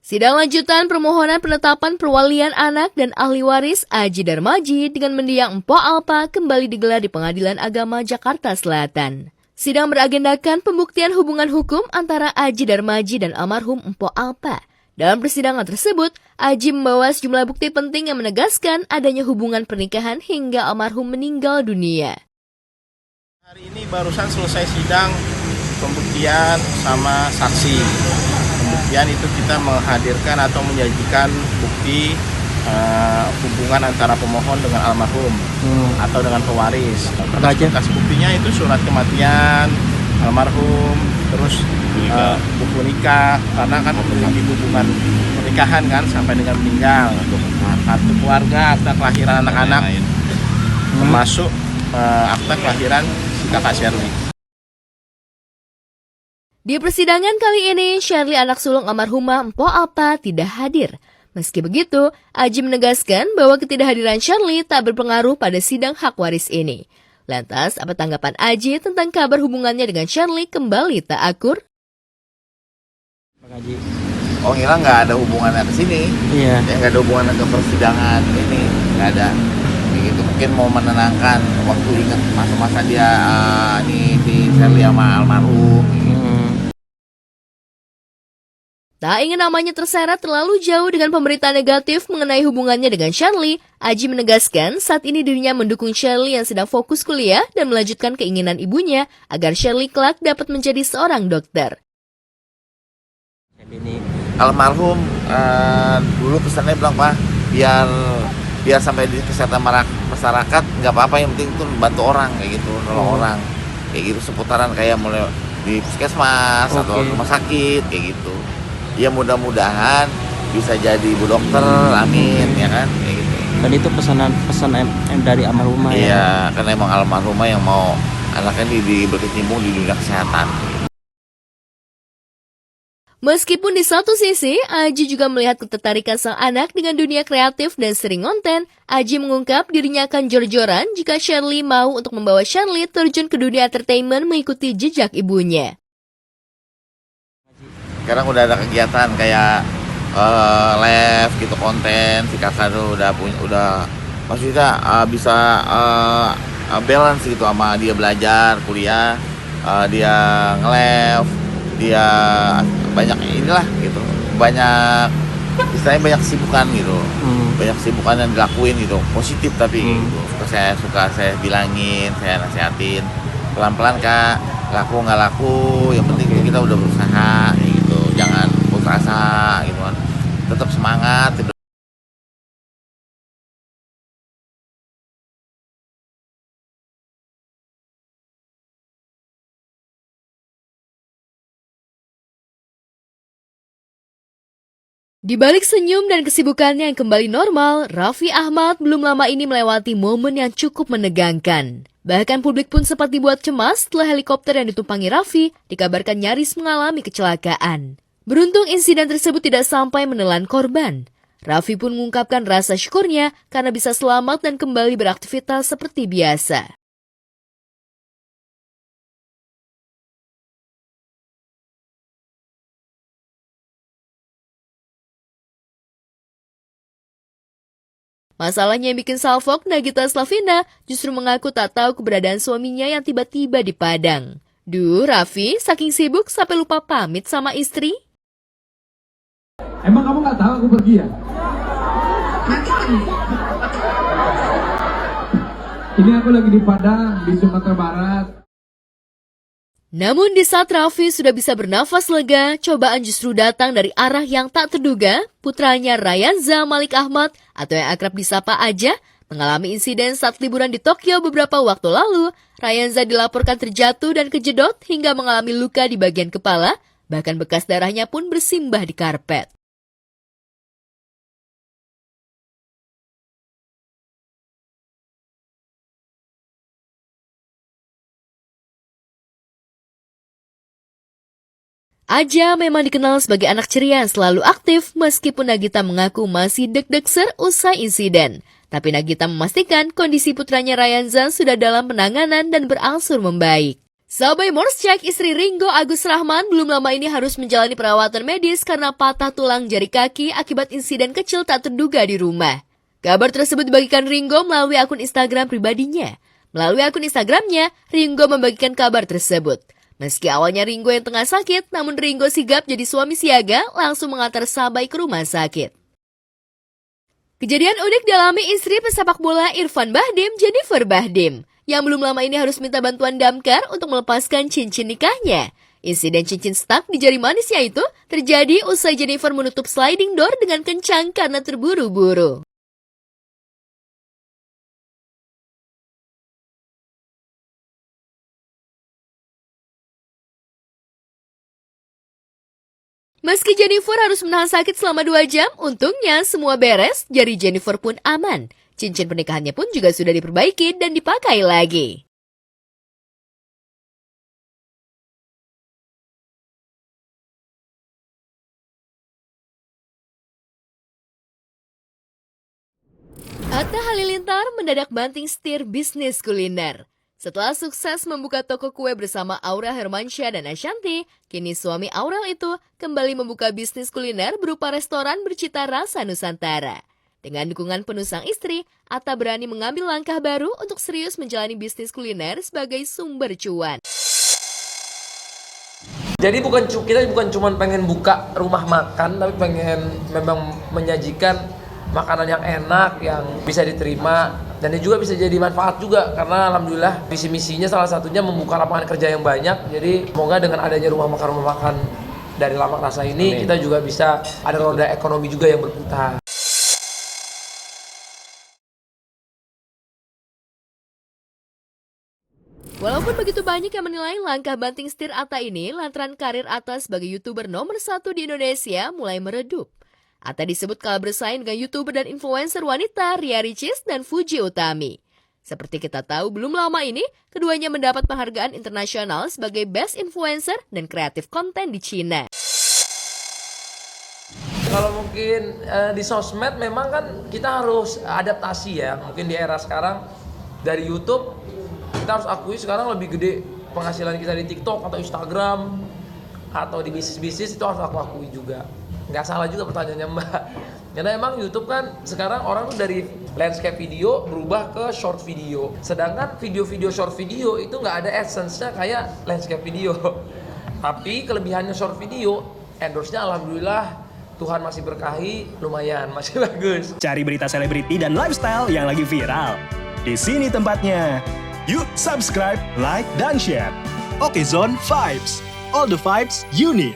Sidang lanjutan permohonan penetapan perwalian anak dan ahli waris Aji Darmaji dengan mendiang Mpok Alpa kembali digelar di Pengadilan Agama Jakarta Selatan. Sidang beragendakan pembuktian hubungan hukum antara Aji Darmaji dan almarhum Mpok Alpa. Dalam persidangan tersebut, Aji membawa sejumlah bukti penting yang menegaskan adanya hubungan pernikahan hingga almarhum meninggal dunia. Hari ini barusan selesai sidang pembuktian sama saksi. Pembuktian itu kita menghadirkan atau menyajikan bukti hubungan antara pemohon dengan almarhum atau dengan pewaris. Berkas buktinya itu surat kematian almarhum, terus buku nikah, karena kan memiliki hubungan pernikahan kan sampai dengan meninggal. Kartu keluarga, akta kelahiran anak-anak, termasuk akta kelahiran si kakak Shirley. Di persidangan kali ini, Shirley anak sulung almarhumah Mpok Alpa tidak hadir. Meski begitu, Aji menegaskan bahwa ketidakhadiran Shirley tak berpengaruh pada sidang hak waris ini. Lantas, apa tanggapan Aji tentang kabar hubungannya dengan Shirley kembali tak akur? Oh, ngira nggak ada hubungannya ke sini. Iya. Ya, nggak ada hubungannya ke persidangan ini, nggak ada. Begitu mungkin mau menenangkan waktu ingat masa-masa dia ini di Shirley sama almarhum. Tak ingin namanya terseret terlalu jauh dengan pemberitaan negatif mengenai hubungannya dengan Shirley, Aji menegaskan saat ini dirinya mendukung Shirley yang sedang fokus kuliah dan melanjutkan keinginan ibunya agar Shirley kelak dapat menjadi seorang dokter. Almarhum dulu pesannya bilang, Pak, biar sampai di kesehatan masyarakat nggak apa-apa, yang penting tuh bantu orang kayak gitu, nolong orang kayak gitu, seputaran kayak mulai di puskesmas atau rumah sakit kayak gitu. Ya mudah-mudahan bisa jadi ibu dokter, amin, ya kan, kayak gitu. Dan itu pesan dari almarhumah. Iya, karena emang almarhumah yang mau anaknya berkecimpung di dunia kesehatan. Meskipun di satu sisi, Aji juga melihat ketertarikan sang anak dengan dunia kreatif dan sering konten, Aji mengungkap dirinya akan jor-joran jika Shirley mau untuk membawa Shirley terjun ke dunia entertainment mengikuti jejak ibunya. Sekarang udah ada kegiatan kayak live gitu, konten, si kakak tuh udah maksudnya bisa balance gitu sama dia belajar, kuliah, dia nge-live, dia banyak inilah gitu, banyak istilahnya banyak kesibukan gitu, banyak kesibukan yang dilakuin gitu, positif tapi gitu. Saya bilangin, saya nasihatin pelan-pelan, Kak, laku nggak laku, yang penting kita udah berusaha gitu, jangan putus asa gitu kan, tetap semangat gitu. Di balik senyum dan kesibukannya yang kembali normal, Raffi Ahmad belum lama ini melewati momen yang cukup menegangkan. Bahkan publik pun sempat dibuat cemas setelah helikopter yang ditumpangi Raffi dikabarkan nyaris mengalami kecelakaan. Beruntung insiden tersebut tidak sampai menelan korban. Raffi pun mengungkapkan rasa syukurnya karena bisa selamat dan kembali beraktivitas seperti biasa. Masalahnya yang bikin salfok, Nagita Slavina justru mengaku tak tahu keberadaan suaminya yang tiba-tiba di Padang. Duh, Raffi saking sibuk sampai lupa pamit sama istri. Emang kamu nggak tahu aku pergi ya? Ini aku lagi di Padang, di Sumatera Barat. Namun di saat Raffi sudah bisa bernafas lega, cobaan justru datang dari arah yang tak terduga. Putranya Rayanza Malik Ahmad atau yang akrab disapa Aja mengalami insiden saat liburan di Tokyo beberapa waktu lalu. Rayanza dilaporkan terjatuh dan kejedot hingga mengalami luka di bagian kepala, bahkan bekas darahnya pun bersimbah di karpet. Aja memang dikenal sebagai anak ceria yang selalu aktif meskipun Nagita mengaku masih deg-degser usai insiden. Tapi Nagita memastikan kondisi putranya Rayanza sudah dalam penanganan dan berangsur membaik. Sahabat Morscheck, istri Ringo Agus Rahman belum lama ini harus menjalani perawatan medis karena patah tulang jari kaki akibat insiden kecil tak terduga di rumah. Kabar tersebut dibagikan Ringo melalui akun Instagram pribadinya. Melalui akun Instagramnya, Ringo membagikan kabar tersebut. Meski awalnya Ringo yang tengah sakit, namun Ringo sigap jadi suami siaga langsung mengantar Sabai ke rumah sakit. Kejadian unik dialami istri pesepak bola Irfan Bahdim, Jennifer Bahdim, yang belum lama ini harus minta bantuan damkar untuk melepaskan cincin nikahnya. Insiden cincin stuck di jari manisnya itu terjadi usai Jennifer menutup sliding door dengan kencang karena terburu-buru. Meski Jennifer harus menahan sakit selama 2 jam, untungnya semua beres, jari Jennifer pun aman. Cincin pernikahannya pun juga sudah diperbaiki dan dipakai lagi. Atta Halilintar mendadak banting setir bisnis kuliner. Setelah sukses membuka toko kue bersama Aurel Hermansyah dan Ashanti, kini suami Aurel itu kembali membuka bisnis kuliner berupa restoran bercita rasa Nusantara. Dengan dukungan penuh sang istri, Atta berani mengambil langkah baru untuk serius menjalani bisnis kuliner sebagai sumber cuan. Jadi kita bukan cuma pengen buka rumah makan, tapi pengen memang menyajikan makanan yang enak, yang bisa diterima, dan ini juga bisa jadi manfaat juga, karena alhamdulillah visi misinya salah satunya membuka lapangan kerja yang banyak. Jadi semoga dengan adanya rumah makan dari Lamak Rasa ini, amin, kita juga bisa ada roda ekonomi juga yang berputar. Walaupun begitu banyak yang menilai langkah banting setir Atta ini lantaran karir Atta sebagai YouTuber nomor 1 di Indonesia mulai meredup. Atta disebut kalah bersaing dengan YouTuber dan influencer wanita Ria Ricis dan Fuji Utami. Seperti kita tahu, belum lama ini keduanya mendapat penghargaan internasional sebagai Best Influencer dan Kreatif Konten di Cina. Kalau mungkin di sosmed memang kan kita harus adaptasi ya. Mungkin di era sekarang dari YouTube kita harus akui sekarang lebih gede penghasilan kita di TikTok atau Instagram atau di bisnis-bisnis, itu harus aku akui juga. Nggak salah juga pertanyaannya Mbak. Karena emang YouTube kan sekarang orang tuh dari landscape video berubah ke short video. Sedangkan video-video short video itu nggak ada essence-nya kayak landscape video. Tapi kelebihannya short video, endorse-nya alhamdulillah Tuhan masih berkahi, lumayan, masih bagus. Cari berita selebriti dan lifestyle yang lagi viral. Di sini tempatnya. Yuk subscribe, like, dan share. Oke Zone Vibes. All the vibes you need.